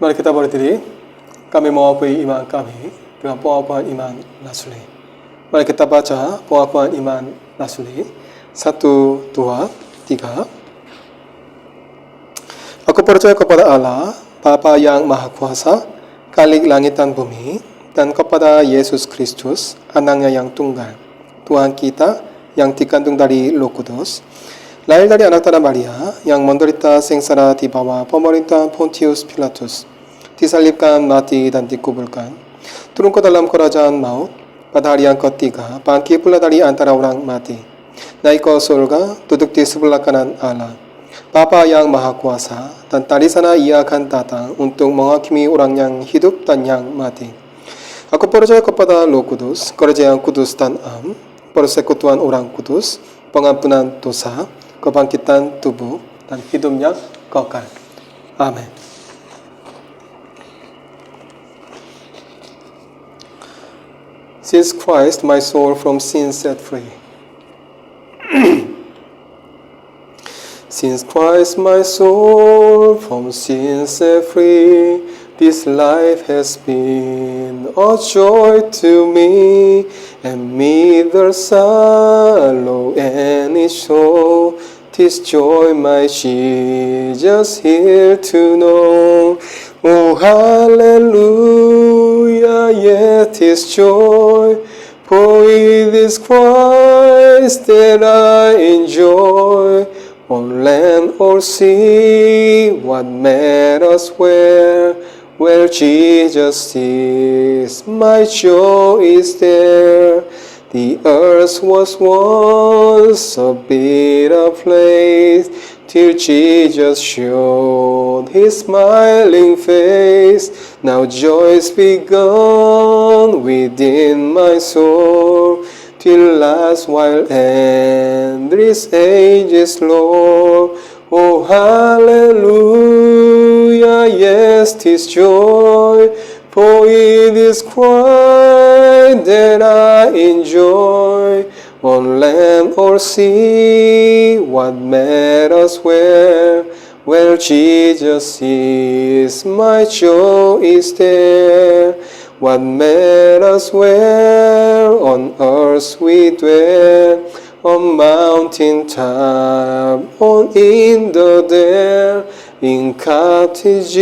Mari kita berdiri. Kami mewakili iman kami dengan pengakuan iman Nasuli. Mari kita baca pengakuan iman Nasuli. 1, 2, 3. Aku percaya kepada Allah, Bapa yang Maha Kuasa, Khalik langit dan bumi, dan kepada Yesus Kristus, Anaknya yang tunggal, Tuhan kita yang dikandung dari Roh Kudus, lahir dari anak darah Maria, yang menderita sengsara di bawah pemerintahan Pontius Pilatus, disalibkan, mati, dan dikuburkan, turun ke dalam kerajaan maut, pada hari yang ketiga bangkit pula dari antara orang mati, naik ke surga, duduk di sebelah kanan Allah, Bapa yang Maha Kuasa, dan dari sana Ia akan datang untuk menghakimi orang yang hidup dan yang mati. Aku percaya kepada Roh Kudus, gereja yang kudus dan am, persekutuan orang kudus, pengampunan dosa, kebangkitan tubuh, dan hidup yang kekal. Amin. Since Christ my soul from sin set free. Since Christ my soul from sin set free, this life has been a joy to me, and me the sorrow and its show. This joy my Jesus here to know. Oh, hallelujah, yet His joy, for it is Christ that I enjoy. On land or sea, what matters where Jesus is, my joy is there. The earth was once a bitter place, till Jesus showed His smiling face. Now joy's begun within my soul, till last while endless ages Lord. Oh, hallelujah, yes, 'tis joy, for it is Christ that I enjoy. On land or sea, what matters where Jesus is, my joy is there. What matters where on earth we dwell, on mountain top, on in the dale, in cottage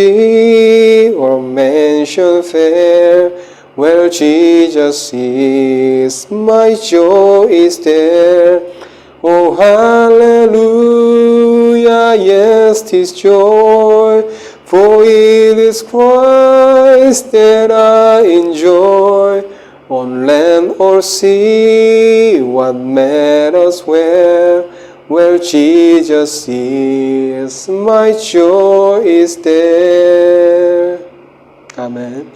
or mansion fair, where Jesus is, my joy is there. Oh, hallelujah, yes, 'tis joy, for it is Christ that I enjoy. On land or sea, what matters where Jesus is, my joy is there. Amen.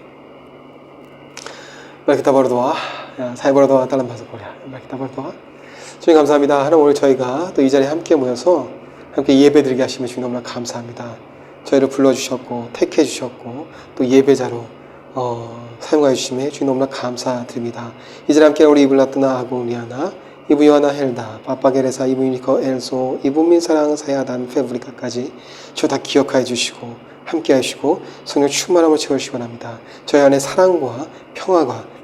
Mari kita berdoa. saya berdoa dalam bahasa Korea. Mari kita berdoa. 주님 감사합니다. 하나님, 오늘 저희가 또 이 자리에 함께 모여서 함께 예배드리게 하시면 주님 너무나 감사합니다. 저희를 불러주셨고 택해 주셨고 또 예배자로 사용하여 주심에 주님 너무나 감사드립니다. 이 자리에 함께 우리 이블라트나 아고리아나 이브 요하나 헬다 바빠게레사 이브 유니커 엘소 이브 민사랑 사야단 페브리카까지 저 다 기억하여 주시고 함께 하시고 성령 충만함을 채우시기 바랍니다. 저희 안에 사랑과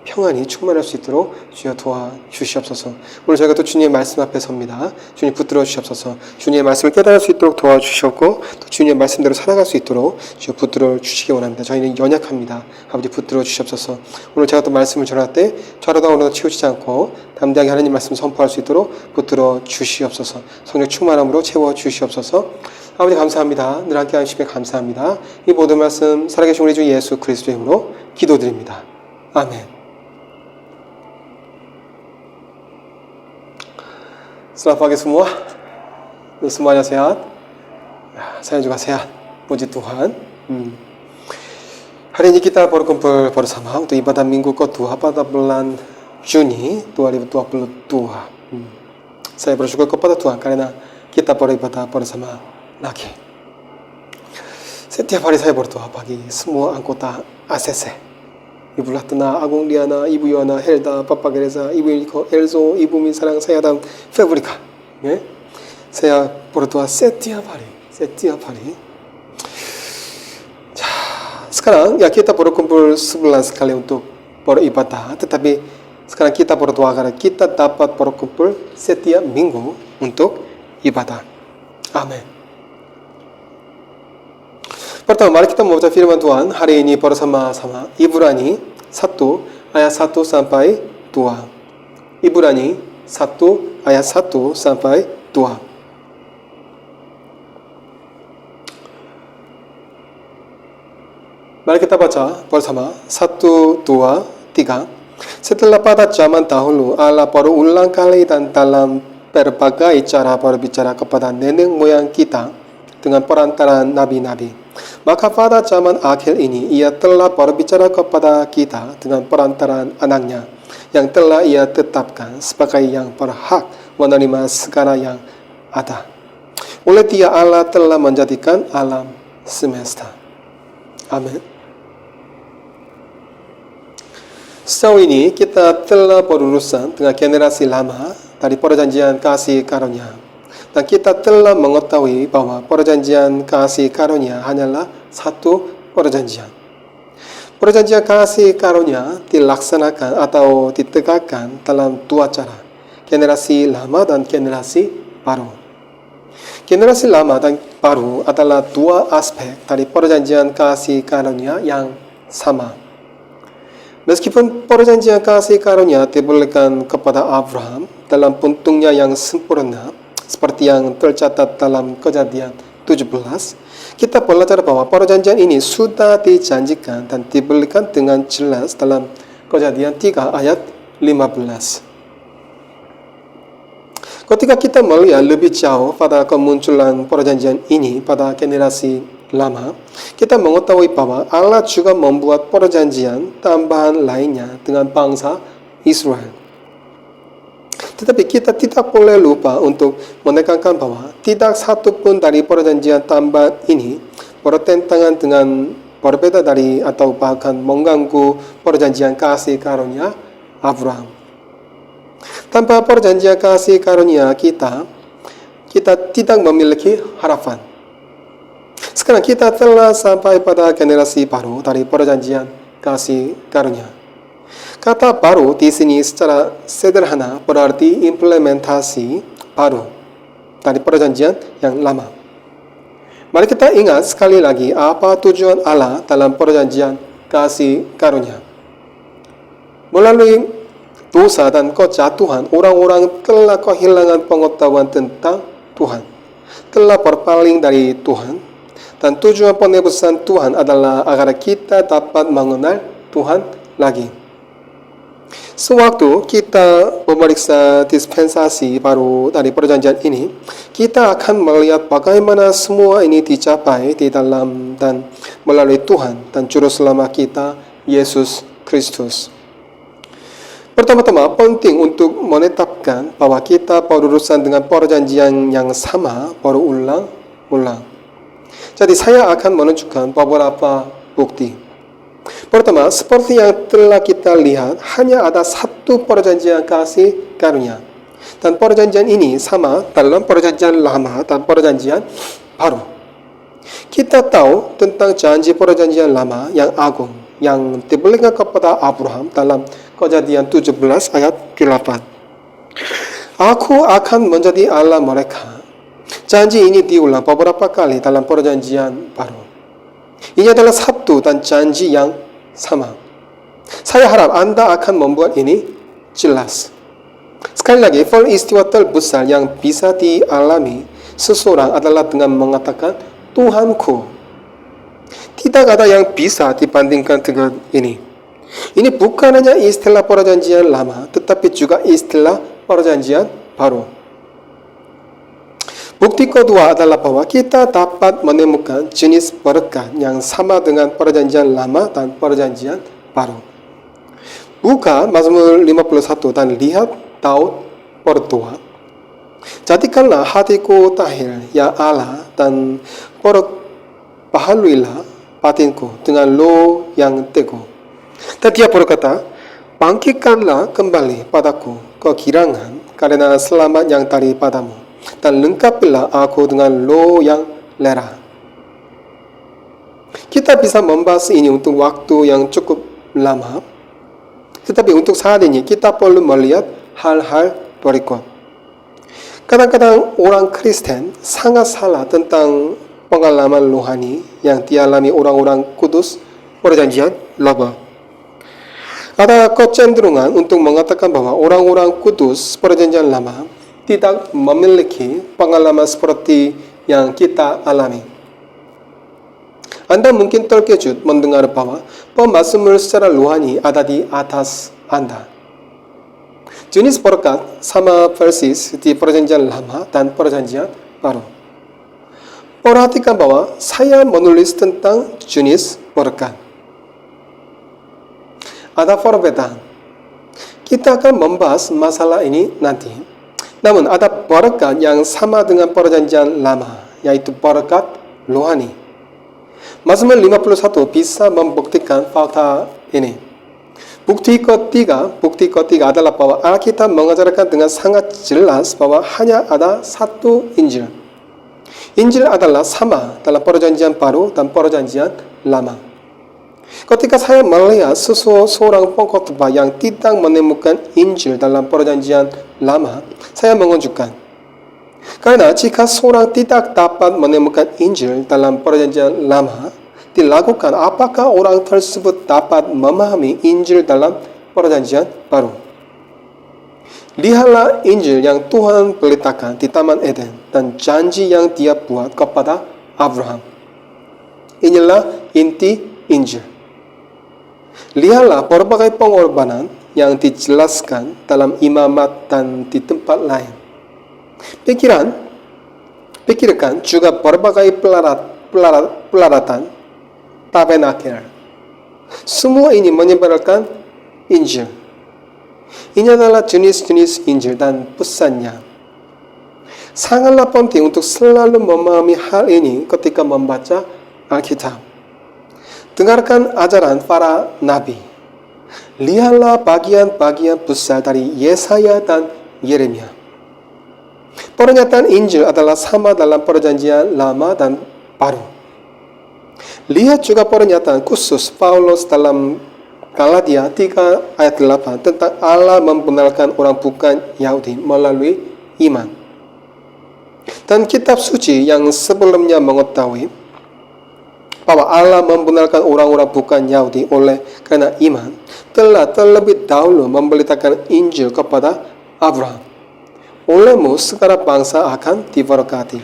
평안이 충만할 수 있도록 주여 도와주시옵소서. 오늘 저희가 또 주님의 말씀 앞에 섭니다. 주님 붙들어 주시옵소서. 주님의 말씀을 깨달을 수 있도록 도와주시옵고 또 주님의 말씀대로 살아갈 수 있도록 주여 붙들어 주시기 원합니다. 저희는 연약합니다. 아버지 붙들어 주시옵소서. 오늘 제가 또 말씀을 전할 때 저러다 오늘도 치우치지 않고 담대하게 하나님 말씀 선포할 수 있도록 붙들어 주시옵소서. 성령 충만함으로 채워 주시옵소서. 아버지 감사합니다. 늘 함께 하시며 감사합니다. 이 모든 말씀 살아계신 우리 주 예수 그리스도의 이름으로 기도드립니다. 아멘. Selamat pagi semua. Semuanya sehat. Saya juga sehat. Puji Tuhan. Hari ini kita baru kumpul bersama untuk ibadah minggu kedua pada bulan Juni 2022. Saya bersyukur kepada Tuhan karena kita beribadah bersama lagi. Setiap hari saya berdoa bagi semua anggota ACC. Ibu Latna, Agung Liana, Ibu Yohana, Helda, Papa Gereza, Ibu Niko, Elzo, Ibu Minsarang, saya dan Fabrika. Saya berdoa setiap hari. 자, sekarang ya kita berkumpul sebulan sekali untuk beribadah, tetapi sekarang kita berdoa karena kita dapat berkumpul setiap minggu untuk ibadah. Amin. Pertama, mari kita membaca firman Tuhan hari ini bersama-sama. Ibrani 1 ayat 1 sampai 2. Ibrani 1 ayat 1 sampai 2. Mari kita baca bersama. 1, 2, 3. Setelah pada zaman dahulu Allah berulang kali dan dalam berbagai cara berbicara kepada nenek moyang kita dengan perantaraan nabi-nabi. Maka pada zaman akhir ini ia telah berbicara kepada kita dengan perantaraan anaknya yang telah ia tetapkan sebagai yang berhak menerima segala yang ada. Oleh dia Allah telah menjadikan alam semesta. Amin. Sejauh ini kita telah berurusan dengan generasi lama dari perjanjian kasih karunia. Dan kita telah mengetahui bahwa perjanjian kasih karunia hanyalah satu perjanjian. Perjanjian kasih karunia dilaksanakan atau ditegakkan dalam dua cara, generasi lama dan generasi baru. Generasi lama dan baru adalah dua aspek dari perjanjian kasih karunia yang sama. Meskipun perjanjian kasih karunia diberikan kepada Abraham dalam bentuknya yang sempurna, seperti yang tercatat dalam Kejadian 17, kita belajar bahwa perjanjian ini sudah dijanjikan dan diberikan dengan jelas dalam Kejadian 3 ayat 15. Ketika kita melihat lebih jauh pada kemunculan perjanjian ini pada generasi lama, kita mengetahui bahwa Allah juga membuat perjanjian tambahan lainnya dengan bangsa Israel. Tetapi kita tidak boleh lupa untuk menekankan bahwa tidak satu pun dari perjanjian tambahan ini bertentangan dengan berbeda dari atau bahkan mengganggu perjanjian kasih karunia Abraham. Tanpa perjanjian kasih karunia kita tidak memiliki harapan. Sekarang kita telah sampai pada generasi baru dari perjanjian kasih karunia. Kata baru di sini secara sederhana berarti implementasi baru dari perjanjian yang lama. Mari kita ingat sekali lagi apa tujuan Allah dalam perjanjian kasih karunia. Melalui dosa dan kejatuhan, orang-orang telah kehilangan pengetahuan tentang Tuhan, telah berpaling dari Tuhan, dan tujuan penebusan Tuhan adalah agar kita dapat mengenal Tuhan lagi. Sewaktu kita memeriksa dispensasi baru dari perjanjian ini, kita akan melihat bagaimana semua ini dicapai di dalam dan melalui Tuhan dan Juru Selamat kita, Yesus Kristus. Pertama-tama penting untuk menetapkan bahwa kita berurusan dengan perjanjian yang sama berulang-ulang. Jadi saya akan menunjukkan beberapa bukti. Pertama, seperti yang telah kita lihat, hanya ada satu perjanjian kasih karunia. Dan perjanjian ini sama dalam perjanjian lama dan perjanjian baru. Kita tahu tentang janji perjanjian lama yang agung, yang diberikan kepada Abraham dalam Kejadian 17 ayat 8. Aku akan menjadi Allah mereka. Janji ini diulang beberapa kali dalam perjanjian baru. Ini adalah satu dan janji yang sama. Saya harap Anda akan membuat ini jelas. Sekali lagi, peristiwa terbesar yang bisa dialami seseorang adalah dengan mengatakan Tuhanku. Tidak ada yang bisa dibandingkan dengan ini. Ini bukan hanya istilah perjanjian lama, tetapi juga istilah perjanjian baru. Bukti kedua adalah bahwa kita dapat menemukan jenis berkat yang sama dengan perjanjian lama dan perjanjian baru. Buka Mazmur 51 dan lihat Daud berdoa. Jadikanlah hatiku tahir, ya Allah, dan perbaharuilah batinku dengan roh yang teguh. Dan dia berkata, bangkitkanlah kembali padaku kegirangan karena selamat yang daripadamu. Dan lengkapilah aku dengan roh yang lerah. Kita bisa membahas ini untuk waktu yang cukup lama. Tetapi untuk saat ini kita perlu melihat hal-hal berikut. Kadang-kadang orang Kristen sangat salah tentang pengalaman rohani yang dialami orang-orang kudus perjanjian lama. Ada kecenderungan untuk mengatakan bahwa orang-orang kudus perjanjian lama tidak memiliki pengalaman seperti yang kita alami. Anda mungkin terkejut mendengar bahwa pemazmur secara rohani ada di atas Anda. Jenis berkat sama persis di perjanjian lama dan perjanjian baru. Perhatikan bahwa saya menulis tentang jenis berkat. Ada perbedaan. Kita akan membahas masalah ini nanti. Namun ada berkat yang sama dengan perjanjian lama, yaitu berkat rohani. Mazmur 51 bisa membuktikan fakta ini. Bukti ketiga adalah bahwa Alkitab mengajarkan dengan sangat jelas bahwa hanya ada satu Injil. Injil adalah sama dalam perjanjian baru dan perjanjian lama. Ketika saya melihat seorang pengkhotbah yang tidak menemukan Injil dalam perjanjian lama, saya mengajukan. Karena jika seorang tidak dapat menemukan Injil dalam perjanjian lama, dilakukan apakah orang tersebut dapat memahami Injil dalam perjanjian baru. Lihatlah Injil yang Tuhan beritakan di Taman Eden dan janji yang Dia buat kepada Abraham. Inilah inti Injil. Lihatlah berbagai pengorbanan yang dijelaskan dalam imamat dan di tempat lain. Pikirkan juga berbagai pelaratan tabernakel. Semua ini menyebarkan Injil. Ini adalah jenis-jenis Injil dan pesannya. Sangatlah penting untuk selalu memahami hal ini ketika membaca Alkitab. Dengarkan ajaran para nabi. Lihatlah bagian-bagian besar dari Yesaya dan Yeremia. Pernyataan Injil adalah sama dalam perjanjian lama dan baru. Lihat juga pernyataan khusus Paulus dalam Galatia 3 ayat 8 tentang Allah membenarkan orang bukan Yahudi melalui iman. Dan kitab suci yang sebelumnya mengetahui bahwa Allah membenarkan orang-orang bukan Yahudi oleh karena iman, telah terlebih dahulu memberitakan Injil kepada Abraham. Olehmu segala bangsa akan diberkati.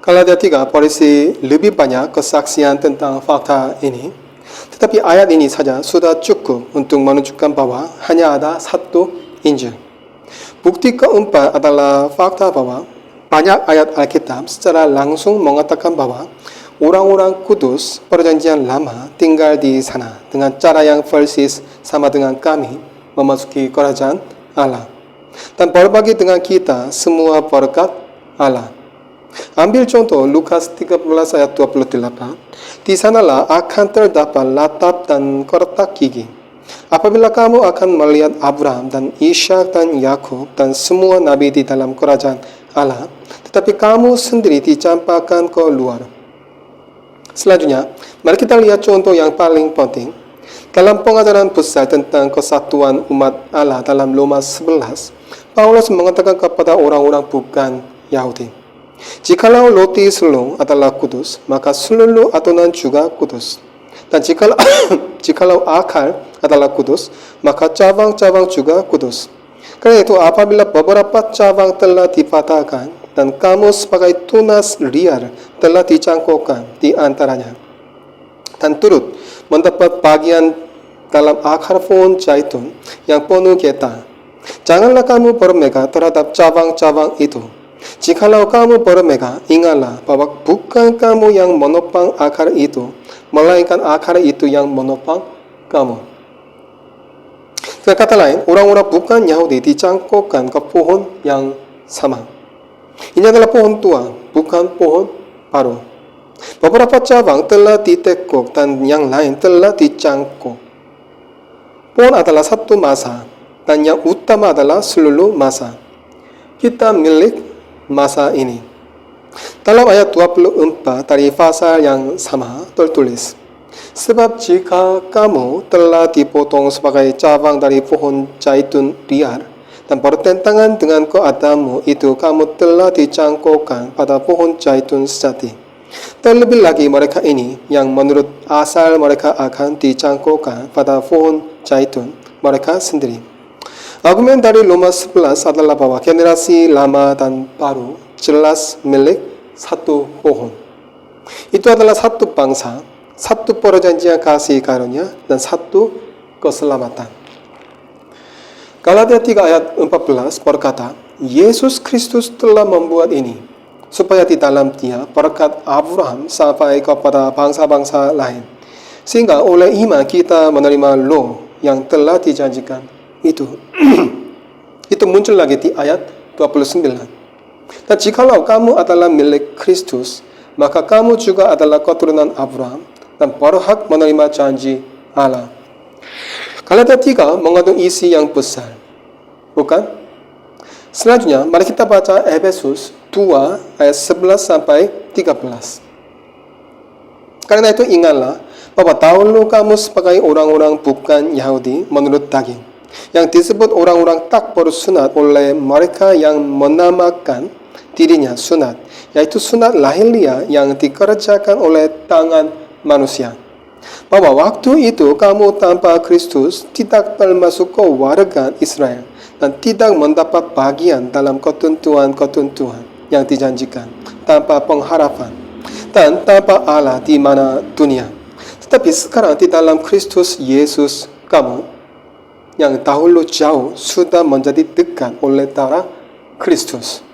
Galatia 3 berisi lebih banyak kesaksian tentang fakta ini. Tetapi ayat ini saja sudah cukup untuk menunjukkan bahwa hanya ada satu Injil. Bukti keempat adalah fakta bahwa banyak ayat Alkitab secara langsung mengatakan bahwa orang-orang kudus perjanjian lama tinggal di sana dengan cara yang persis sama dengan kami memasuki kerajaan Allah dan berbagi dengan kita semua berkat Allah. Ambil contoh Lukas 13 ayat 28. Di sanalah akan terdapat latap dan kotak gigi. Apabila kamu akan melihat Abraham dan Ishak dan Yakub dan semua nabi di dalam kerajaan Allah, tetapi kamu sendiri dicampakkan ke luar. Selanjutnya, mari kita lihat contoh yang paling penting. Dalam pengajaran besar tentang kesatuan umat Allah dalam Roma 11, Paulus mengatakan kepada orang-orang bukan Yahudi, jikalau roti sulung adalah kudus, maka seluruh adonan juga kudus. Dan jikalau akar adalah kudus, maka cabang-cabang juga kudus. Karena itu apabila beberapa cabang telah dipatahkan, dan kamu sebagai tunas liar telah dicangkokkan di antaranya, dan turut mendapat bagian dalam akar pohon zaitun yang penuh getah, janganlah kamu bermegah terhadap cabang-cabang itu. Jikalau kamu bermegah, ingatlah bahwa bukan kamu yang menopang akar itu, melainkan akar itu yang menopang kamu. Dengan kata lain, orang-orang bukan Yahudi dicangkokkan ke pohon yang sama. Ini adalah pohon tua, bukan pohon baru. Beberapa cabang telah ditekuk dan yang lain telah dicangkok. Pohon adalah satu masa, dan yang utama adalah seluruh masa. Kita milik masa ini. Dalam ayat 24 dari pasal yang sama tertulis, sebab jika kamu telah dipotong sebagai cabang dari pohon zaitun liar dan bertentangan dengan keadaanmu itu, kamu telah dicangkokkan pada pohon zaitun sejati. Terlebih lagi mereka ini yang menurut asal mereka akan dicangkokkan pada pohon zaitun mereka sendiri. Argumen dari Roma 11 adalah bahwa generasi lama dan baru jelas milik satu pohon. Itu adalah satu bangsa, satu perjanjian kasih karunia, dan satu keselamatan. Galatia 3 ayat 14 berkata, Yesus Kristus telah membuat ini, supaya di dalam Dia berkat Abraham sampai kepada bangsa-bangsa lain, sehingga oleh iman kita menerima roh yang telah dijanjikan itu. Itu muncul lagi di ayat 29. Dan jikalau kamu adalah milik Kristus, maka kamu juga adalah keturunan Abraham dan berhak menerima janji Allah. Galatia 3 mengandung isi yang besar, bukan? Selanjutnya, mari kita baca Efesus 2 ayat 11 sampai 13. Karena itu ingatlah bahwa dahulu kamu sebagai orang-orang bukan Yahudi menurut daging, yang disebut orang-orang tak bersunat oleh mereka yang menamakan dirinya sunat, yaitu sunat lahiriah yang dikerjakan oleh tangan manusia. Bahwa waktu itu kamu tanpa Kristus tidak termasuk keluarga Israel dan tidak mendapat bagian dalam ketentuan-ketentuan yang dijanjikan, tanpa pengharapan dan tanpa Allah di mana dunia. Tetapi sekarang di dalam Kristus Yesus, kamu yang dahulu jauh sudah menjadi dekat oleh darah Kristus.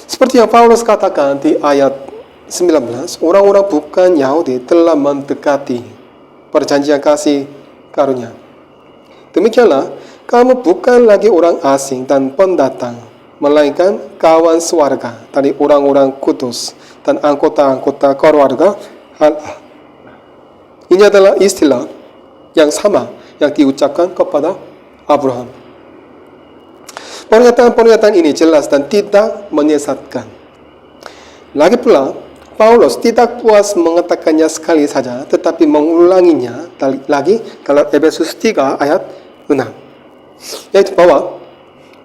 Seperti yang Paulus katakan di ayat 19, orang-orang bukan Yahudi telah mendekati perjanjian kasih karunia. Demikianlah, kamu bukan lagi orang asing dan pendatang, melainkan kawan sewarga dari orang-orang kudus dan anggota-anggota keluarga Allah. Ini adalah istilah yang sama yang diucapkan kepada Abraham. Pernyataan-pernyataan ini jelas dan tidak menyesatkan. Lagi pula, Paulus tidak puas mengatakannya sekali saja, tetapi mengulanginya lagi dalam Efesus 3 ayat 6. Yaitu bahwa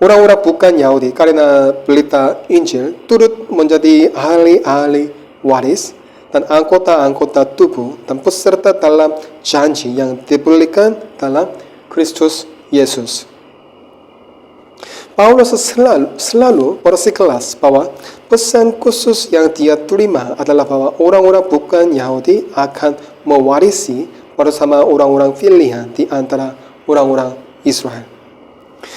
orang-orang bukan Yahudi karena berita Injil turut menjadi ahli-ahli waris dan anggota-anggota tubuh dan peserta dalam janji yang diberikan dalam Kristus Yesus. Paulus selalu bersikeras bahwa pesan khusus yang dia terima adalah bahwa orang-orang bukan Yahudi akan mewarisi bersama orang-orang pilihan di antara orang-orang Israel.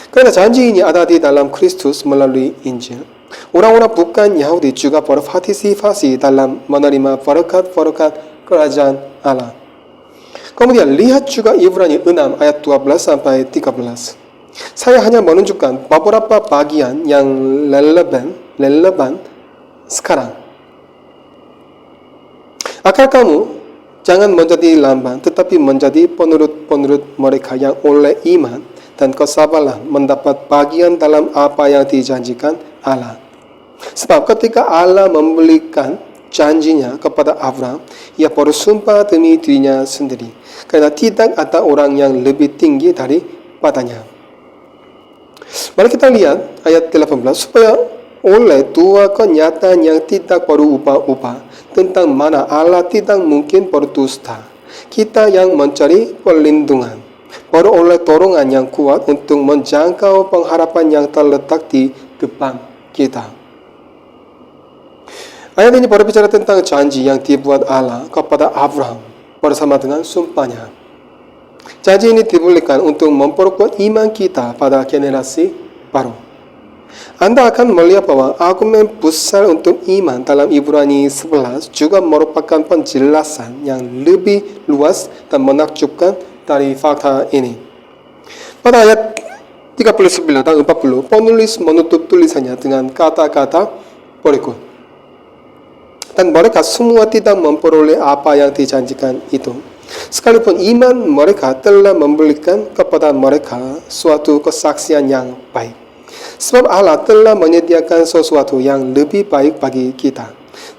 Karena janji ini ada di dalam Kristus melalui Injil, orang-orang bukan Yahudi juga berpartisipasi dalam menerima berkat-berkat kerajaan Allah. Kemudian lihat juga Ibrani 6 ayat 12 sampai 13. Saya hanya menunjukkan beberapa bagian yang relevan sekarang. Agar kamu jangan menjadi lamban, tetapi menjadi penurut-penurut mereka yang oleh iman dan kesabaran mendapat bagian dalam apa yang dijanjikan Allah. Sebab ketika Allah memberikan janjinya kepada Abraham, ia bersumpah demi dirinya sendiri, karena tidak ada orang yang lebih tinggi daripadanya. Mari kita lihat ayat 18, supaya oleh dua kenyataan yang tidak berubah-ubah tentang mana Allah tidak mungkin berdusta, kita yang mencari perlindungan beroleh dorongan yang kuat untuk menjangkau pengharapan yang terletak di depan kita. Ayat ini berbicara tentang janji yang dibuat Allah kepada Abraham bersama dengan sumpahnya. Janji ini diberikan untuk memperkuat iman kita pada generasi baru. Anda akan melihat bahwa argumen besar untuk iman dalam Ibrani 11 juga merupakan penjelasan yang lebih luas dan menakjubkan dari fakta ini. Pada ayat 39 dan 40, penulis menutup tulisannya dengan kata-kata berikut. Dan mereka semua tidak memperoleh apa yang dijanjikan itu, sekalipun iman mereka telah memberikan kepada mereka suatu kesaksian yang baik. Sebab Allah telah menyediakan sesuatu yang lebih baik bagi kita.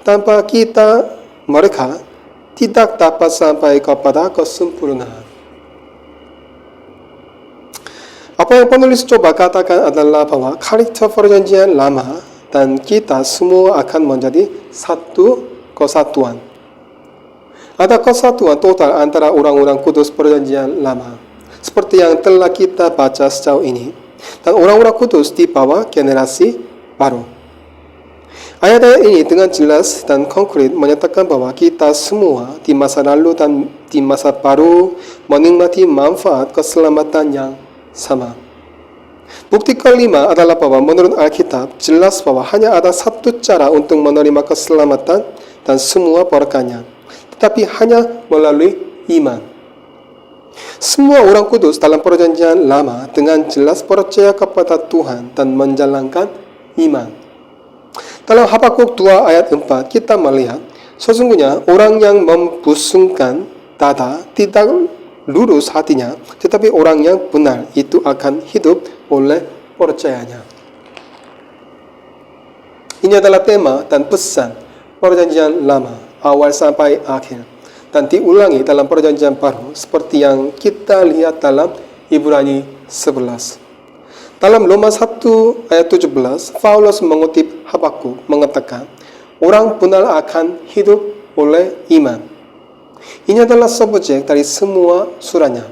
Tanpa kita, mereka tidak dapat sampai kepada kesempurnaan. Apa yang penulis coba katakan adalah bahwa karakter perjanjian lama dan kita semua akan menjadi satu kesatuan. Ada kesatuan total antara orang-orang kudus perjanjian lama, seperti yang telah kita baca sejauh ini, dan orang-orang kudus di bawah generasi baru. Ayat-ayat ini dengan jelas dan konkret menyatakan bahwa kita semua di masa lalu dan di masa baru menikmati manfaat keselamatan yang sama. Bukti kelima adalah bahwa menurut Alkitab jelas bahwa hanya ada satu cara untuk menerima keselamatan dan semua berkahnya, tetapi hanya melalui iman. Semua orang kudus dalam perjanjian lama dengan jelas percaya kepada Tuhan dan menjalankan iman. Dalam Habakuk 2 ayat 4 kita melihat sesungguhnya orang yang membusungkan dada tidak lurus hatinya, tetapi orang yang benar itu akan hidup oleh percayanya. Ini adalah tema dan pesan perjanjian lama awal sampai akhir, dan diulangi dalam perjanjian baru seperti yang kita lihat dalam Ibrani 11. Dalam Roma 1 ayat 17, Paulus mengutip Habakuk mengatakan, orang benar akan hidup oleh iman. Ini adalah subjek dari semua suratnya.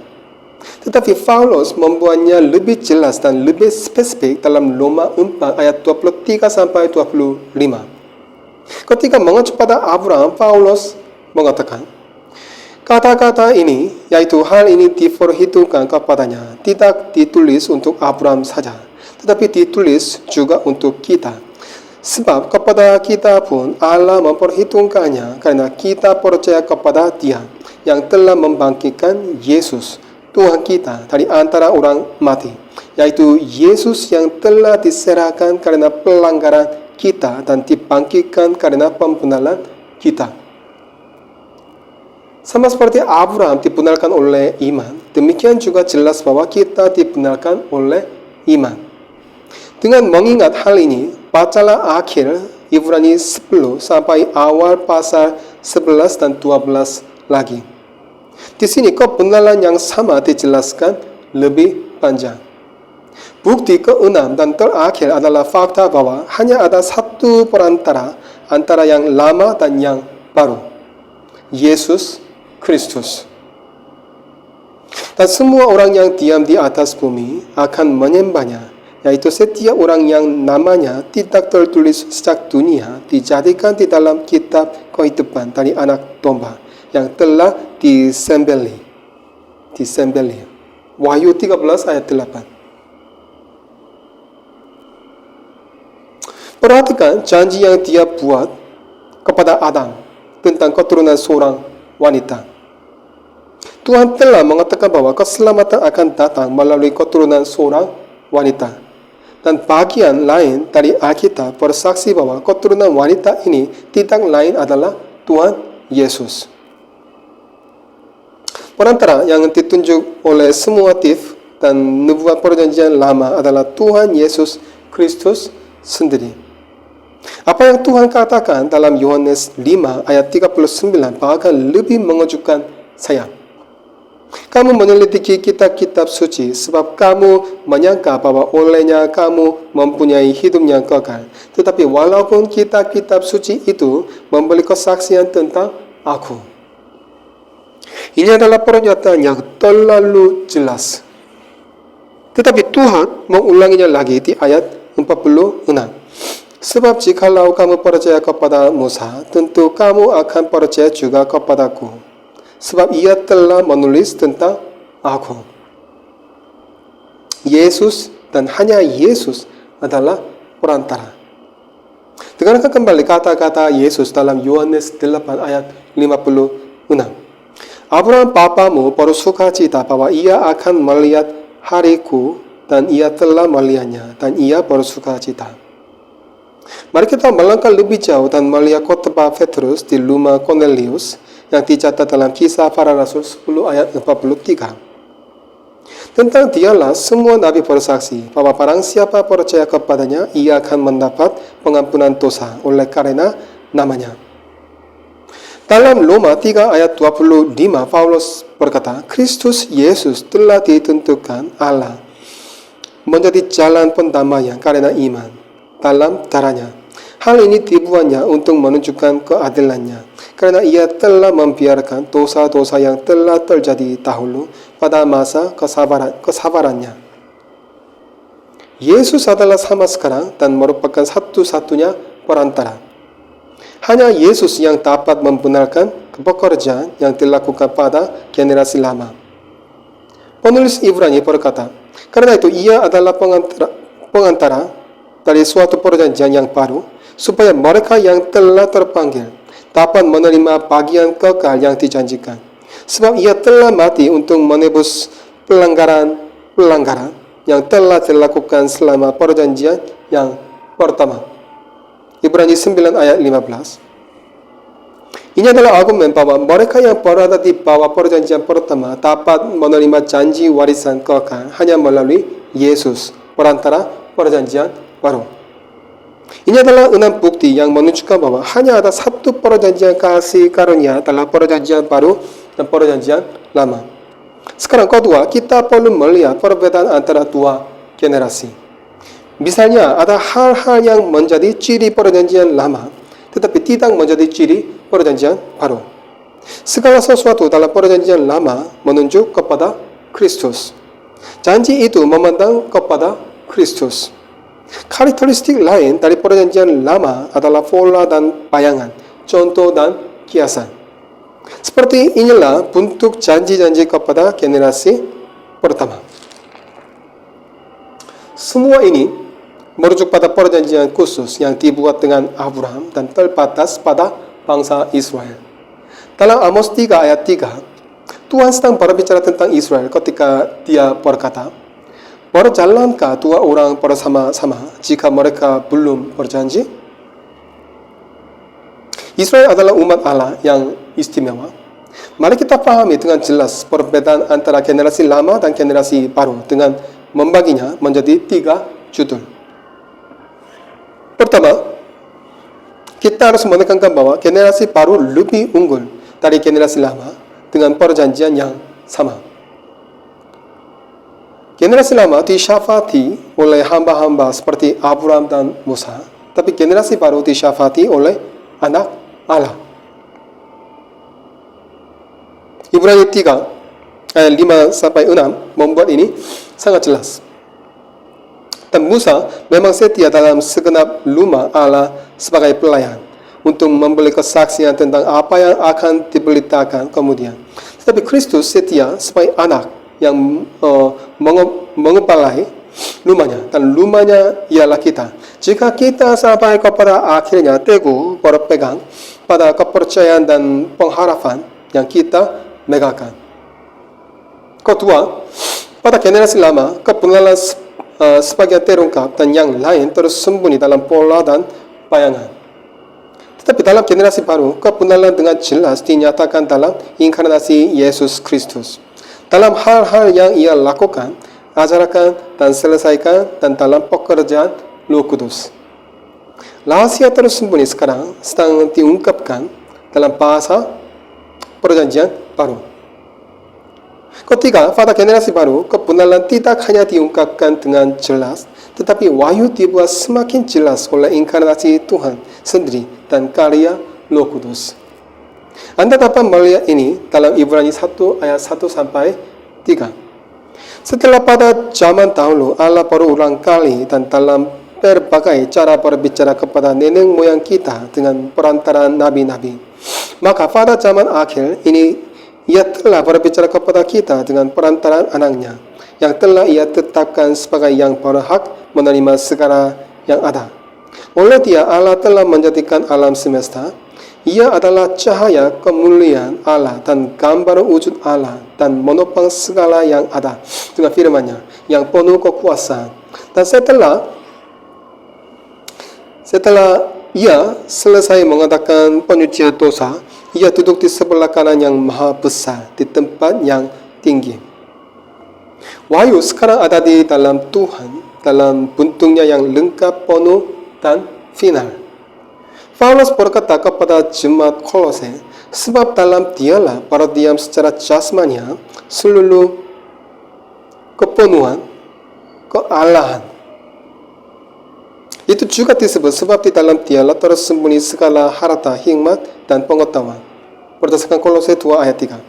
Tetapi Paulus membuatnya lebih jelas dan lebih spesifik dalam Roma 4 ayat 23 sampai 25. Ketika mengacu pada Abraham, Paulus mengatakan, kata-kata ini, yaitu hal ini diperhitungkan kepadanya, tidak ditulis untuk Abraham saja, tetapi ditulis juga untuk kita. Sebab kepada kita pun Allah memperhitungkannya karena kita percaya kepada Dia yang telah membangkitkan Yesus, Tuhan kita, dari antara orang mati, yaitu Yesus yang telah diserahkan karena pelanggaran kita dan dibangkitkan karena pembenaran kita. Sama seperti Abraham dibenarkan oleh iman, demikian juga jelas bahwa kita dibenarkan oleh iman. Dengan mengingat hal ini, bacalah akhir Ibrani 10 sampai awal pasal 11 dan 12 lagi. Di sini kebenaran yang sama dijelaskan lebih panjang. Bukti keenam dan terakhir adalah fakta bahwa hanya ada satu perantara antara yang lama dan yang baru, Yesus Kristus. Dan semua orang yang diam di atas bumi akan menyembahnya, yaitu setiap orang yang namanya tidak tertulis sejak dunia dijadikan di dalam kitab kehidupan dari anak domba yang telah disembelih. Wahyu 13 ayat 8. Perhatikan janji yang dia buat kepada Adam tentang keturunan seorang wanita. Tuhan telah mengatakan bahwa keselamatan akan datang melalui keturunan seorang wanita. Dan bagian lain dari Alkitab bersaksi bahwa keturunan wanita ini tidak lain adalah Tuhan Yesus. Perantara yang ditunjuk oleh semua motif dan nubuat perjanjian lama adalah Tuhan Yesus Kristus sendiri. Apa yang Tuhan katakan dalam Yohanes 5 ayat 39 bahkan lebih mengejutkan saya. Kamu menyelidiki kitab-kitab suci sebab kamu menyangka bahwa olehnya kamu mempunyai hidup yang kekal. Tetapi walaupun kitab-kitab suci itu memberi kesaksian tentang aku. Ini adalah pernyataan yang terlalu jelas. Tetapi Tuhan mengulanginya lagi di ayat 46. Sebab jikalau kamu percaya kepada Musa, tentu kamu akan percaya juga kepadaku. Sebab ia telah menulis tentang aku. Yesus dan hanya Yesus adalah perantara. Dengarkan kembali kata-kata Yesus dalam Yohanes 8 ayat 56. Abraham bapamu bersukacita bahwa ia akan melihat hariku dan ia telah melihatnya dan ia bersukacita. Mari kita melangkah lebih jauh dan melihat khotbah Petrus di rumah Cornelius yang dicatat dalam Kisah Para Rasul 10 ayat 43. Tentang dialah semua nabi bersaksi bahwa barang siapa percaya kepadanya, ia akan mendapat pengampunan dosa oleh karena namanya. Dalam Roma 3 ayat 25, Paulus berkata, Kristus Yesus telah ditentukan Allah menjadi jalan pendamaian karena iman dalam darahnya. Hal ini dibuatnya untuk menunjukkan keadilannya, karena ia telah membiarkan dosa-dosa yang telah terjadi dahulu pada masa kesabarannya. Yesus adalah sama sekarang dan merupakan satu-satunya perantara. Hanya Yesus yang dapat membenarkan pekerjaan yang dilakukan pada generasi lama. Penulis Ibrani berkata, karena itu ia adalah pengantara dari suatu perjanjian yang baru, supaya mereka yang telah terpanggil dapat menerima bagian kekal yang dijanjikan. Sebab ia telah mati untuk menebus pelanggaran yang telah dilakukan selama perjanjian yang pertama. Ibrani 9 ayat 15. Ini adalah argumen bahwa mereka yang berada di bawah perjanjian pertama dapat menerima janji warisan kekal hanya melalui Yesus, perantara perjanjian baru. Ini adalah 6 bukti yang menunjukkan bahwa hanya ada satu perjanjian kasih karunia dalam perjanjian baru dan perjanjian lama. Sekarang kedua, kita perlu melihat perbedaan antara dua generasi. Misalnya, ada hal-hal yang menjadi ciri perjanjian lama, tetapi tidak menjadi ciri perjanjian baru. Segala sesuatu dalam perjanjian lama menunjuk kepada Kristus. Janji itu memandang kepada Kristus. Karakteristik lain dari perjanjian lama adalah pola dan bayangan, contoh dan kiasan. Seperti inilah bentuk janji-janji kepada generasi pertama. Semua ini merujuk pada perjanjian khusus yang dibuat dengan Abraham dan terbatas pada bangsa Israel. Dalam Amos 3 ayat 3, Tuhan sedang berbicara tentang Israel ketika dia berkata, berjalankah dua orang bersama-sama jika mereka belum berjanji? Israel adalah umat Allah yang istimewa. Mari kita pahami dengan jelas perbedaan antara generasi lama dan generasi baru dengan membaginya menjadi 3 judul. Pertama, kita harus menekankan bahwa generasi baru lebih unggul dari generasi lama dengan perjanjian yang sama. Generasi lama disyafati oleh hamba-hamba seperti Abraham dan Musa, tapi generasi baru disyafati oleh anak Allah. Ibrani 3 ayat 5-6 membuat ini sangat jelas. Dan Musa memang setia dalam segenap rumah Allah sebagai pelayan untuk memberi kesaksian tentang apa yang akan diberitakan kemudian. Tetapi Kristus setia sebagai anak yang mengepalai rumahnya, dan rumahnya ialah kita. Jika kita sampai kepada akhirnya teguh berpegang pada kepercayaan dan pengharapan yang kita megahkan. Kedua, pada generasi lama, kebenaran sebagian terungkap dan yang lain tersembunyi dalam pola dan bayangan. Tetapi dalam generasi baru, kebenaran dengan jelas dinyatakan dalam inkarnasi Yesus Kristus. Dalam hal-hal yang ia lakukan, ajarkan dan selesaikan, dan dalam pekerjaan Roh Kudus. Rahasia tersembunyi sekarang sedang diungkapkan dalam bahasa perjanjian baru. Ketiga, pada generasi baru, kebenaran tidak hanya diungkapkan dengan jelas, tetapi wahyu dibuat semakin jelas oleh inkarnasi Tuhan sendiri dan karya Roh Kudus. Anda dapat melihat ini dalam Ibrani 1 ayat 1-3. Setelah pada zaman dahulu Allah berulang kali dan dalam berbagai cara berbicara kepada nenek moyang kita dengan perantaraan nabi-nabi, maka pada zaman akhir ini ia telah berbicara kepada kita dengan perantaraan anaknya yang telah ia tetapkan sebagai yang berhak menerima segala yang ada. Oleh dia Allah telah menjadikan alam semesta. Ia adalah cahaya kemuliaan Allah dan gambar wujud Allah dan menopang segala yang ada dengan firman-Nya yang penuh kekuasaan. Dan setelah ia selesai mengadakan penyucian dosa, ia duduk di sebelah kanan yang maha besar di tempat yang tinggi. Wahyu sekarang ada di dalam Tuhan, dalam bentuknya yang lengkap, penuh, dan final. Paulus berkata kepada jemaat Kolose, sebab dalam dialah para diam secara jasmania seluruh kepenuhan, kealahan. Itu juga disebut sebab di dalam dialah tersembunyi segala harta, hikmat, dan pengetahuan. Berdasarkan Kolose 2 ayat 3.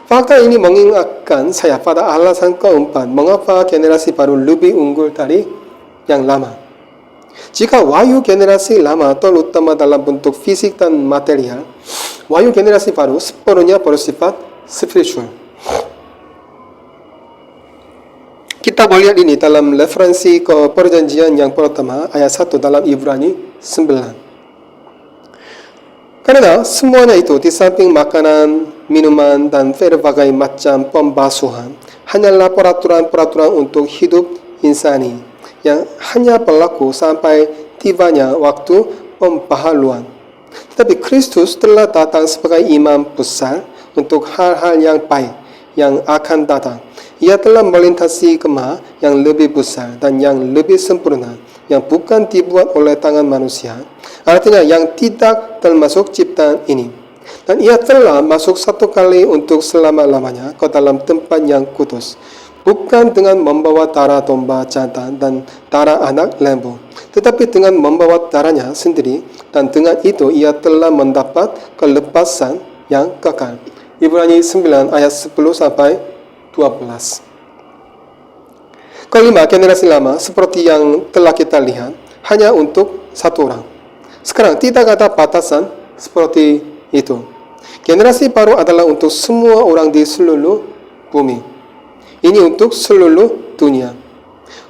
Fakta ini mengingatkan saya pada alasan keempat mengapa generasi baru lebih unggul dari yang lama. Jika wahyu generasi lama terutama dalam bentuk fisik dan material, wahyu generasi baru sepenuhnya bersifat spiritual. Kita melihat ini dalam referensi ke perjanjian yang pertama ayat 1 dalam Ibrani 9. Karena semuanya itu di samping makanan, minuman, dan berbagai macam pembasuhan hanyalah peraturan-peraturan untuk hidup insani yang hanya berlaku sampai tibanya waktu pembaharuan. Tetapi Kristus telah datang sebagai imam besar untuk hal-hal yang baik yang akan datang. Ia telah melintasi kemah yang lebih besar dan yang lebih sempurna, yang bukan dibuat oleh tangan manusia, artinya yang tidak termasuk ciptaan ini. Dan ia telah masuk satu kali untuk selama-lamanya ke dalam tempat yang kudus, bukan dengan membawa darah domba jantan dan darah anak lembu, tetapi dengan membawa darahnya sendiri, dan dengan itu ia telah mendapat kelepasan yang kekal. Ibrani 9 ayat 10 sampai 12. Kelima, generasi lama seperti yang telah kita lihat hanya untuk satu orang. Sekarang tidak ada batasan seperti itu. Generasi baru adalah untuk semua orang di seluruh bumi. Ini untuk seluruh dunia.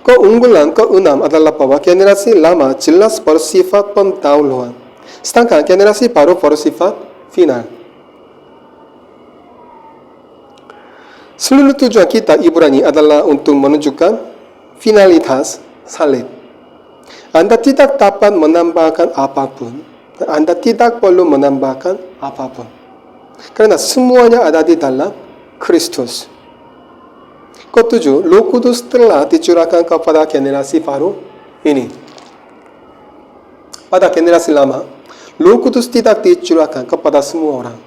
Keunggulan keenam adalah bahwa generasi lama jelas bersifat pendahuluan, sedangkan generasi baru bersifat final. Seluruh tujuan kita Ibrani adalah untuk menunjukkan finalitas salib. Anda tidak dapat menambahkan apapun, dan Anda tidak perlu menambahkan apapun, karena semuanya ada di dalam Kristus. Ketujuh, Roh Kudus telah dicurahkan kepada generasi baru ini. Pada generasi lama, Roh Kudus tidak dicurahkan kepada semua orang,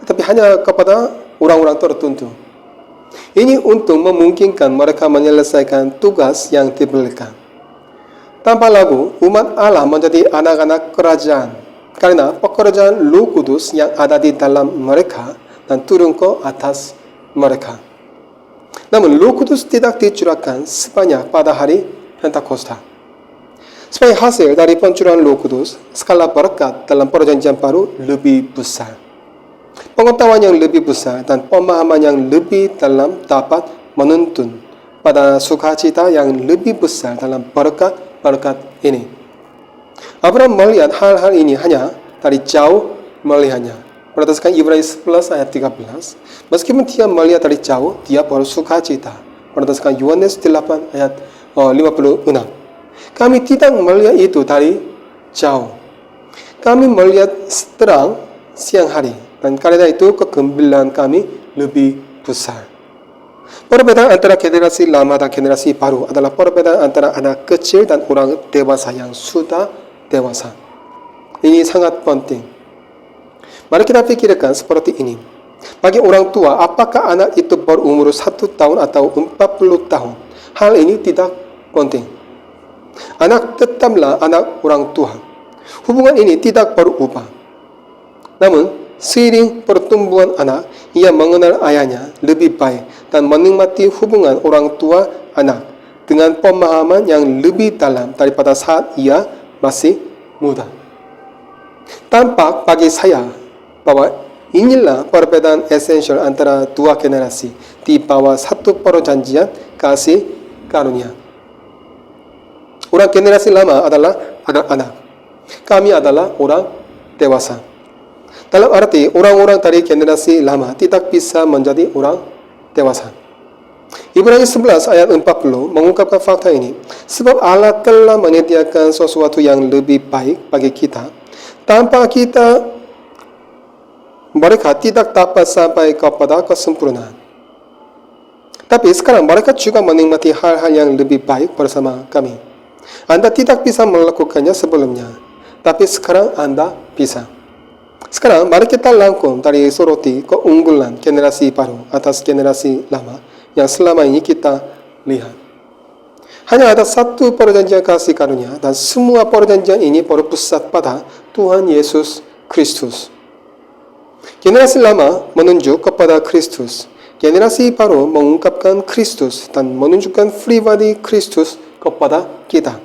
tetapi hanya kepada orang-orang tertentu. Ini untuk memungkinkan mereka menyelesaikan tugas yang diberikan. Tanpa lagu, umat Allah menjadi anak-anak kerajaan, karena pekerjaan Roh Kudus yang ada di dalam mereka dan turun ke atas mereka. Namun Roh Kudus tidak dicurahkan sebanyak pada hari Pentakosta. Sebagai hasil dari pencurahan Roh Kudus, skala berkat dalam perjanjian baru lebih besar. Pengetahuan yang lebih besar dan pemahaman yang lebih dalam dapat menuntun pada sukacita yang lebih besar dalam berkat-berkat ini. Abraham melihat hal-hal ini hanya dari jauh melihatnya. Berdasarkan Ibrani 11 ayat 13, meskipun dia melihat dari jauh, dia bersukacita. Berdasarkan Yohanes 8 ayat 56. Kami tidak melihat itu dari jauh. Kami melihat terang siang hari, dan karena itu kegembiraan kami lebih besar. Perbedaan antara generasi lama dan generasi baru adalah perbedaan antara anak kecil dan orang dewasa yang sudah dewasa. Ini sangat penting. Mari kita pikirkan seperti ini. Bagi orang tua, apakah anak itu berumur 1 tahun atau 40 tahun? Hal ini tidak penting. Anak tetaplah anak orang tua. Hubungan ini tidak berubah. Namun, seiring pertumbuhan anak, ia mengenal ayahnya lebih baik dan menikmati hubungan orang tua anak dengan pemahaman yang lebih dalam daripada saat ia masih muda. Tampak bagi saya bahwa inilah perbedaan esensial antara dua generasi di bawah satu perjanjian kasih karunia. Orang generasi lama adalah anak-anak. Kami adalah orang dewasa. Dalam arti, orang-orang dari generasi lama tidak bisa menjadi orang dewasa. Ibrani 11 ayat 40 mengungkapkan fakta ini. Sebab Allah telah menyediakan sesuatu yang lebih baik bagi kita. Tanpa kita, mereka tidak dapat sampai kepada kesempurnaan. Tapi sekarang mereka juga menikmati hal-hal yang lebih baik bersama kami. Anda tidak bisa melakukannya sebelumnya, tapi sekarang Anda bisa. Sekarang mari kita rangkum dari soroti keunggulan generasi baru atas generasi lama yang selama ini kita lihat. Hanya ada satu perjanjian kasih karunia dan semua perjanjian ini berpusat pada Tuhan Yesus Kristus. Generasi lama menunjuk kepada Kristus. Generasi baru mengungkapkan Kristus dan menunjukkan pribadi Kristus kepada kita.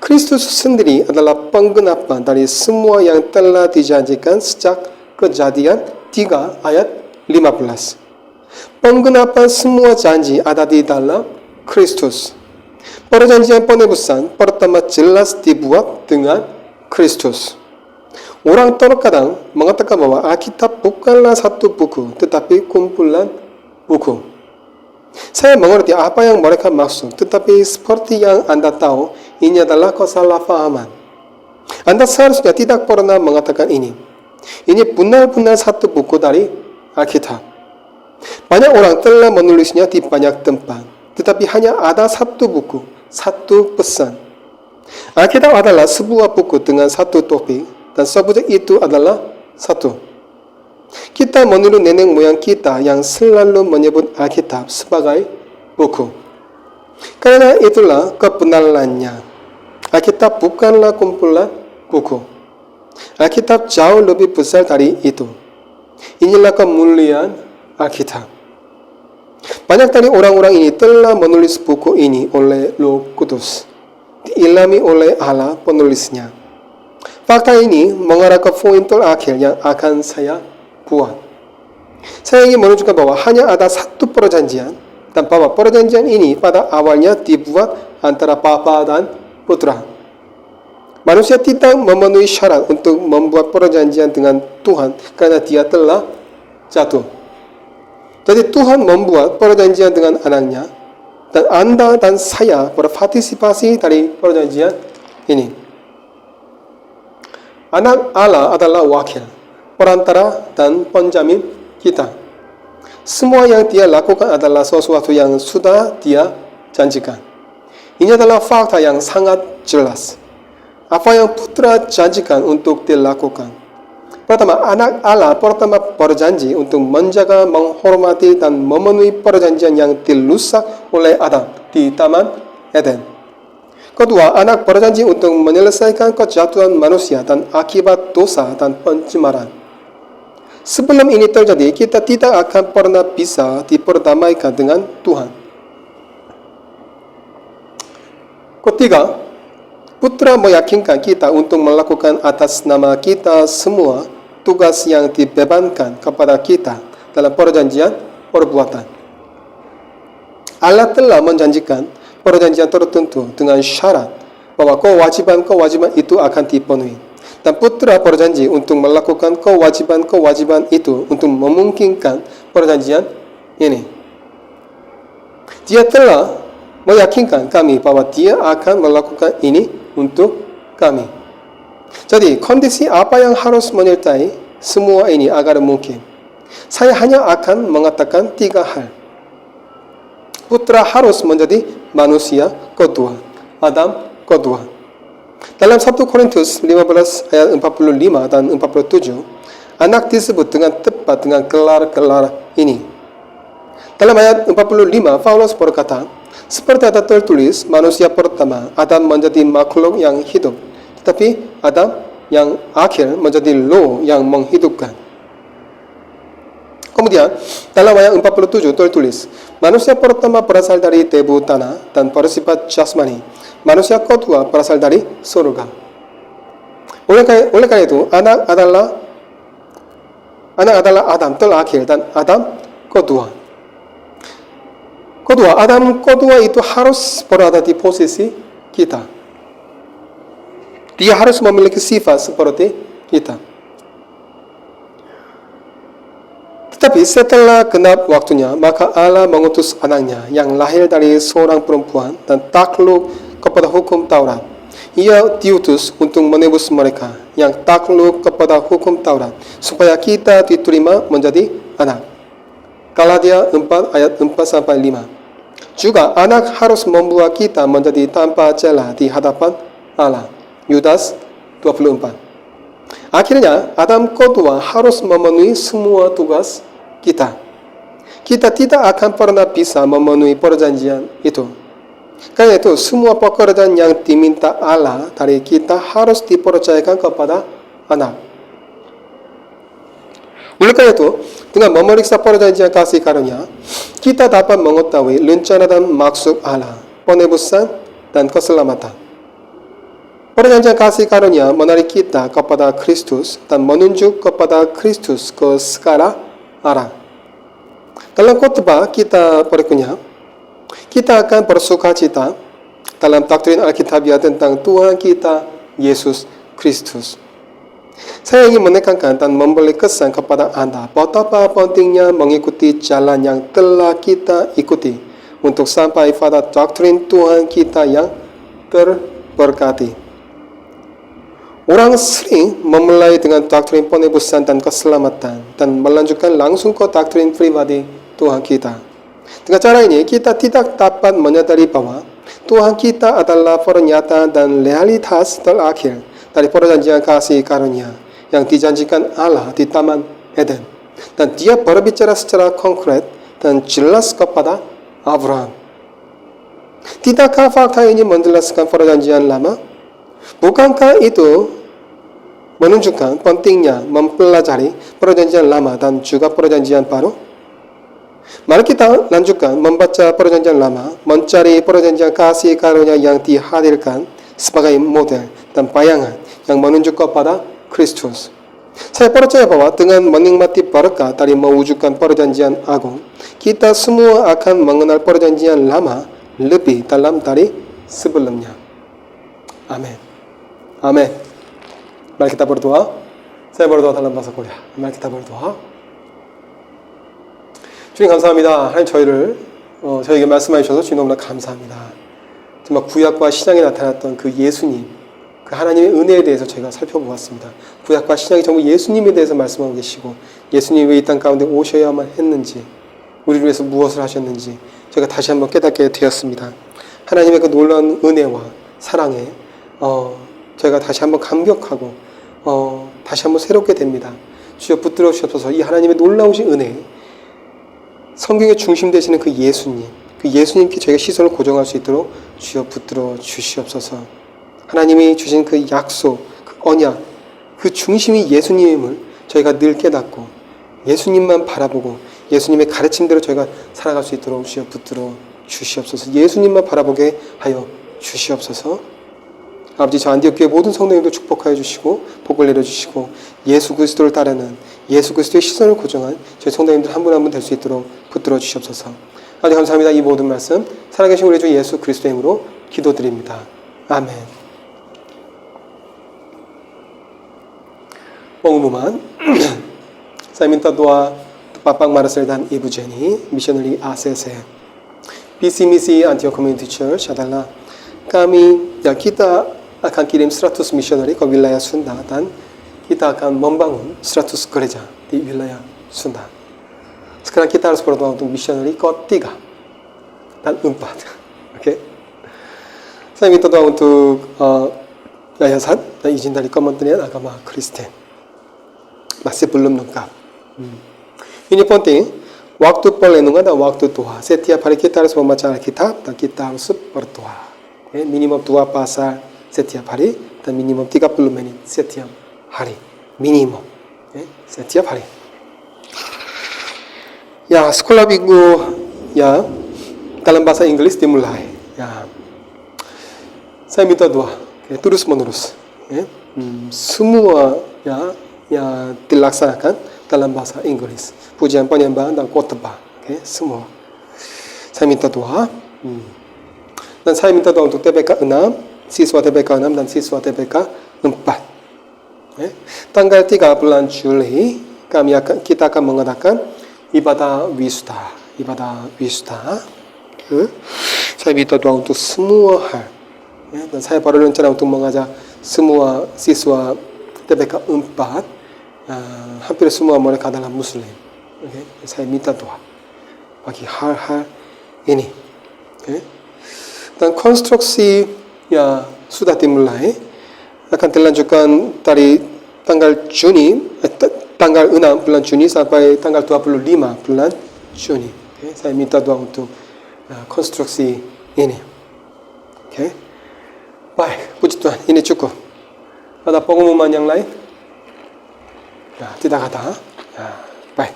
Kristus sendiri adalah penggenapan dari semua yang telah dijanjikan sejak Kejadian 3 ayat 15. Penggenapan semua janji ada di dalam Kristus. Perjanjian penebusan pertama jelas dibuat dengan Kristus. Orang terkadang mengatakan bahwa Alkitab bukanlah satu buku, tetapi kumpulan buku. Saya mengerti apa yang mereka maksud, tetapi seperti yang Anda tahu, ini adalah kesalahpahaman. Anda seharusnya tidak pernah mengatakan ini. Ini benar-benar satu buku dari Alkitab. Banyak orang telah menulisnya di banyak tempat, tetapi hanya ada satu buku, satu pesan. Alkitab adalah sebuah buku dengan satu topik, dan subjek itu adalah satu. Kita menurut nenek moyang kita yang selalu menyebut Alkitab sebagai buku. Karena itulah kebenarannya. Alkitab bukanlah kumpulan buku. Alkitab jauh lebih besar dari itu. Inilah kemuliaan Alkitab. Banyak dari orang-orang ini telah menulis buku ini oleh Roh Kudus, diilhami oleh Allah penulisnya. Fakta ini mengarah ke poin terakhir yang akan saya buat. Saya ingin menunjukkan bahwa hanya ada satu perjanjian dan bahwa perjanjian ini pada awalnya dibuat antara Bapa dan Putra. Manusia tidak memenuhi syarat untuk membuat perjanjian dengan Tuhan karena dia telah jatuh. Jadi Tuhan membuat perjanjian dengan anaknya dan Anda dan saya berpartisipasi dari perjanjian ini. Anak Allah adalah wakil, perantara dan penjamin kita. Semua yang dia lakukan adalah sesuatu yang sudah dia janjikan. Ini adalah fakta yang sangat jelas. Apa yang Putra janjikan untuk dilakukan. Pertama, anak Allah pertama berjanji untuk menjaga, menghormati, dan memenuhi perjanjian yang dirusak oleh Adam di Taman Eden. Kedua, anak berjanji untuk menyelesaikan kejatuhan manusia dan akibat dosa dan pencemaran. Sebelum ini terjadi, kita tidak akan pernah bisa diperdamaikan dengan Tuhan. Ketiga, Putra meyakinkan kita untuk melakukan atas nama kita semua tugas yang dibebankan kepada kita dalam perjanjian perbuatan. Allah telah menjanjikan perjanjian tertentu dengan syarat bahwa kewajiban-kewajiban itu akan dipenuhi. Dan Putra berjanji untuk melakukan kewajiban-kewajiban itu untuk memungkinkan perjanjian ini. Dia telah meyakinkan kami bahwa dia akan melakukan ini untuk kami. Jadi, kondisi apa yang harus menyertai semua ini agar mungkin? Saya hanya akan mengatakan 3 hal. Putra harus menjadi manusia kedua, Adam kedua. Dalam 1 Korintus 15 ayat 45 dan 47, anak disebut dengan tepat dengan gelar-gelar ini. Dalam ayat 45, Paulus berkata, seperti ada tertulis, manusia pertama, Adam menjadi makhluk yang hidup, tetapi Adam yang akhir menjadi roh yang menghidupkan. Kemudian, dalam ayat 47 tertulis, manusia pertama berasal dari debu tanah dan bersifat jasmani. Manusia kedua berasal dari surga. Oleh karena itu, anak adalah Adam terakhir dan Adam kedua. Kedua, Adam kedua itu harus berada di posisi kita. Dia harus memiliki sifat seperti kita. Tetapi setelah genap waktunya, maka Allah mengutus anaknya yang lahir dari seorang perempuan dan takluk kepada hukum Taurat. Ia diutus untuk menebus mereka yang takluk kepada hukum Taurat, supaya kita diterima menjadi anak. Galatia 4 ayat 4 sampai 5. Juga anak harus membuat kita menjadi tanpa celah di hadapan Allah. Yudas 24. Akhirnya Adam kedua harus memenuhi semua tugas kita. Kita tidak akan pernah bisa memenuhi perjanjian itu. Karena itu semua pekerjaan yang diminta Allah dari kita harus dipercayakan kepada anak. Oleh karena itu, dengan memeriksa perjanjian kasih karunia, kita dapat mengetahui rencana dan maksud Allah, penebusan dan keselamatan. Perjanjian kasih karunia menarik kita kepada Kristus dan menunjuk kepada Kristus ke segala arah. Dalam khotbah kita berikutnya, kita akan bersukacita dalam doktrin Alkitabiah tentang Tuhan kita Yesus Kristus. Saya ingin menekankan dan memberi kesan kepada Anda betapa pentingnya mengikuti jalan yang telah kita ikuti untuk sampai pada doktrin Tuhan kita yang terberkati. Orang sering memulai dengan doktrin penebusan dan keselamatan dan melanjutkan langsung ke doktrin pribadi Tuhan kita. Dengan cara ini, kita tidak dapat menyadari bahwa Tuhan kita adalah pernyataan dan realitas terakhir dari perjanjian kasih karunia yang dijanjikan Allah di Taman Eden. Dan dia berbicara secara konkret dan jelas kepada Abraham. Tidakkah fakta ini menjelaskan perjanjian lama? Bukankah itu menunjukkan pentingnya mempelajari perjanjian lama dan juga perjanjian baru? Mari kita lanjutkan membaca perjanjian lama, mencari perjanjian kasih karunia yang dihadirkan sebagai model dan bayangan yang menunjuk kepada Kristus. Saya percaya bahwa dengan menikmati berkat dari mewujudkan perjanjian agung, kita semua akan mengenal perjanjian lama lebih dalam dari sebelumnya. Amin. Amin. Mari kita berdoa. Saya berdoa dalam bahasa Korea. Mari kita berdoa. 주님 감사합니다. 하나님 저에게 말씀해 주셔서 주님 너무나 감사합니다. 정말 구약과 신약에 나타났던 그 예수님, 그 하나님의 은혜에 대해서 저희가 살펴보았습니다. 구약과 신약이 전부 예수님에 대해서 말씀하고 계시고 예수님이 왜 이 땅 가운데 오셔야만 했는지, 우리를 위해서 무엇을 하셨는지 저희가 다시 한번 깨닫게 되었습니다. 하나님의 그 놀라운 은혜와 사랑에 저희가 다시 한번 감격하고 다시 한번 새롭게 됩니다. 주여 붙들어 주셔서 이 하나님의 놀라우신 은혜, 성경의 중심 되시는 그 예수님께 저희가 시선을 고정할 수 있도록 주여 붙들어 주시옵소서. 하나님이 주신 그 약속, 그 언약, 그 중심이 예수님을 저희가 늘 깨닫고 예수님만 바라보고 예수님의 가르침대로 저희가 살아갈 수 있도록 주여 붙들어 주시옵소서. 예수님만 바라보게 하여 주시옵소서. 아버지, 저 안디옥교회 모든 성도님도 축복하여 주시고 복을 내려주시고 예수 그리스도를 따르는 예수 그리스도의 시선을 고정한 저희 성도님들 한 분 한 분 될 수 있도록 붙들어 주시옵소서. 아버지 감사합니다. 이 모든 말씀 살아계신 우리 주 예수 그리스도의 이름으로 기도드립니다. 아멘. Pengumuman, saya minta doa Bapak Marcel dan Ibu Jenny, missionary ACC. Visi misi Antioch Community Church adalah kita akan kirim 100 missionary ke wilayah Sunda dan kita akan membangun 100 gereja di wilayah Sunda. Sekarang kita harus berdoa untuk missionary ke-3 dan 4. Oke? Saya minta doa untuk yayasan dan izin dari Kementerian Agama Kristen. Masih belum lengkap. Ini penting. Waktu perlindungan dan waktu doa. Setiap hari kita harus membaca Alkitab dan kita harus berdoa. Minimum 2 pasal setiap hari dan minimum 30 menit setiap hari. Minimum. Setiap hari. Ya, sekolah minggu ya dalam bahasa Inggris dimulai. Ya. Saya minta doa. Terus menerus. Semua ya dilaksanakan dalam bahasa Inggris. Pujian, penyembahan dan khotbah. Semua. Saya minta doa. Dan saya minta doa untuk TPK 6, siswa TPK 6 dan siswa TPK 4. Tanggal 3 bulan Juli kita akan mengadakan ibadah wisuda. Saya minta doa untuk semua hal. Dan saya baru rencana untuk mengajak semua siswa TPK 4. Hampir semua mereka adalah Muslim. Saya minta doa. bagi hal-hal ini. Okay? Dan konstruksi ya sudah dimulai, akan dilanjutkan dari tanggal Juni, tanggal 6 bulan Juni sampai tanggal 25 bulan Juni. Okay? Saya minta doa untuk konstruksi ini. Okay? Baik, puji Tuhan, ini cukup. Ada pengumuman yang lain? Ya, tidak ada. Ya, baik.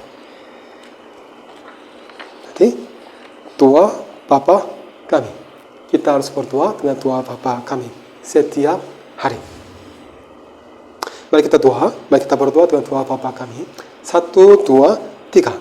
Jadi, doa Bapa kami. Kita harus berdoa dengan doa Bapa kami setiap hari. Mari kita doa, mari kita berdoa dengan doa Bapa kami. 1, 2, 3.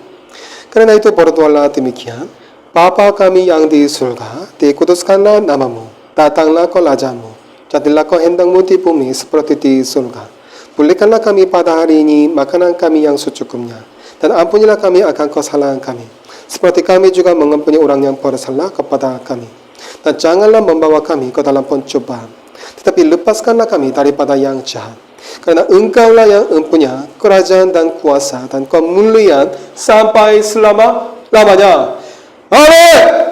Karena itu berdoalah demikian. Bapa kami yang di surga, dikuduskanlah namamu. Datanglah kerajaanmu. Jadilah kehendakmu di bumi seperti di surga. Berikanlah kami pada hari ini makanan kami yang secukupnya. Dan ampunilah kami akan kesalahan kami. Seperti kami juga mengampuni orang yang bersalah kepada kami. Dan janganlah membawa kami ke dalam pencobaan. Tetapi lepaskanlah kami daripada yang jahat. Karena engkaulah yang mempunyai kerajaan dan kuasa dan kemuliaan sampai selama-lamanya. Amin.